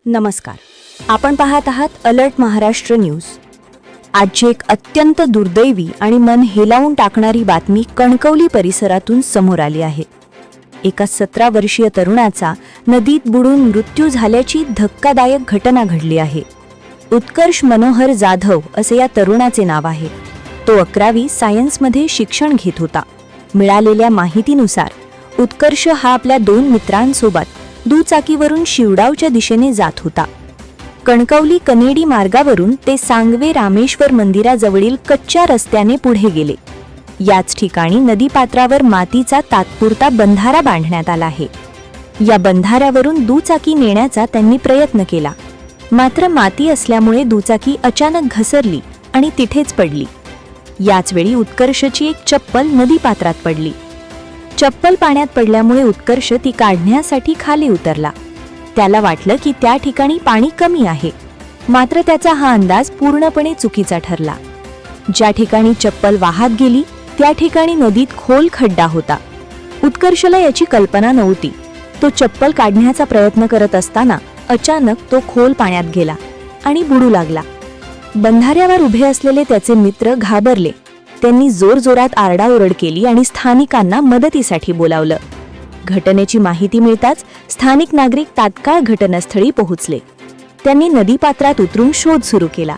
नमस्कार. आपण पाहत आहात अलर्ट महाराष्ट्र न्यूज. आजची एक अत्यंत दुर्दैवी आणि मन हेलावून टाकणारी बातमी कणकवली परिसरातून समोर आली आहे. एका 17 वर्षीय तरुणाचा नदीत बुडून मृत्यू झाल्याची धक्कादायक घटना घडली आहे. उत्कर्ष मनोहर जाधव असे या तरुणाचे नाव आहे. तो 11वी सायन्समध्ये शिक्षण घेत होता. मिळालेल्या माहितीनुसार उत्कर्ष हा आपल्या 2 मित्रांसोबत दुचाकीवरून शिवडावच्या दिशेने जात होता. कणकवली कनेडी मार्गावरून ते सांगवे रामेश्वर मंदिराजवळील कच्च्या रस्त्याने पुढे गेले. याच ठिकाणी नदीपात्रावर मातीचा तात्पुरता बंधारा बांधण्यात आला आहे. या बंधाऱ्यावरून दुचाकी नेण्याचा त्यांनी प्रयत्न केला, मात्र माती असल्यामुळे दुचाकी अचानक घसरली आणि तिथेच पडली. याच वेळी उत्कर्षची एक चप्पल नदीपात्रात पडली. चप्पल पाण्यात पडल्यामुळे उत्कर्ष ती काढण्यासाठी खाली उतरला. त्याला वाटलं की त्या ठिकाणी पाणी कमी आहे, मात्र त्याचा हा अंदाज पूर्णपणे चुकीचा ठरला. ज्या ठिकाणी चप्पल वाहत गेली त्या ठिकाणी नदीत खोल खड्डा होता. उत्कर्षला याची कल्पना नव्हती. तो चप्पल काढण्याचा प्रयत्न करत असताना अचानक तो खोल पाण्यात गेला आणि बुडू लागला. बंधाऱ्यावर उभे असलेले त्याचे मित्र घाबरले. त्यांनी जोरजोरात आरडाओरड केली आणि स्थानिकांना मदतीसाठी बोलावलं. घटनेची माहिती मिळताच स्थानिक नागरिक तात्काळ घटनास्थळी पोहोचले. त्यांनी नदीपात्रात उतरून शोध सुरू केला.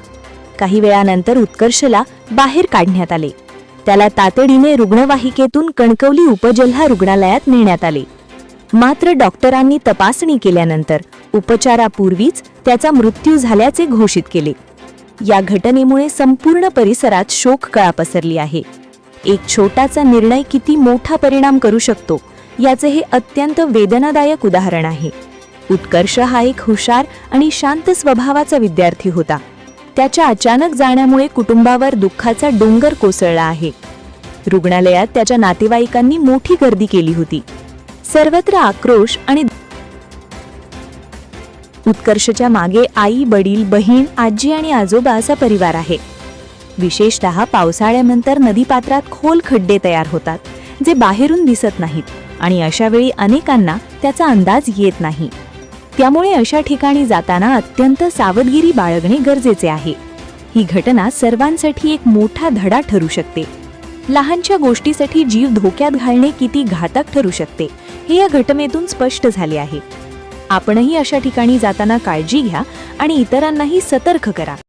काही वेळानंतर उत्कर्षला बाहेर काढण्यात आले. त्याला तातडीने रुग्णवाहिकेतून कणकवली उपजिल्हा रुग्णालयात नेण्यात आले. मात्र डॉक्टरांनी तपासणी केल्यानंतर उपचारापूर्वीच त्याचा मृत्यू झाल्याचे घोषित केले. या घटनेमुळे संपूर्ण परिसरात शोककळा पसरली आहे. एक छोटासा निर्णय किती मोठा परिणाम करू शकतो याचे हे अत्यंत वेदनादायक उदाहरण आहे. उत्कर्ष हा एक हुशार आणि शांत स्वभावाचा विद्यार्थी होता. त्याच्या अचानक जाण्यामुळे कुटुंबावर दुःखाचा डोंगर कोसळला आहे. रुग्णालयात त्याच्या नातेवाईकांनी मोठी गर्दी केली होती. सर्वत्र आक्रोश आणि उत्कर्षच्या मागे आई, वडील, बहीण, आजी आणि आजोबा असा परिवार आहे. विशेषतः पावसाळ्यानंतर नदीपात्रात खोल खड्डे तयार होतात, जे बाहेरून दिसत नाहीत आणि अशा वेळी अनेकांना त्याचा अंदाज येत नाही. त्यामुळे अशा ठिकाणी जाताना अत्यंत सावधगिरी बाळगणे गरजेचे आहे. ही घटना सर्वांसाठी एक मोठा धडा ठरू शकते. लहानशा गोष्टीसाठी जीव धोक्यात घालणे किती घातक ठरू शकते हे या घटनेतून स्पष्ट झाले आहे. आपणही अशा ठिकाणी जाताना काळजी घ्या आणि इतरांनाही सतर्क करा.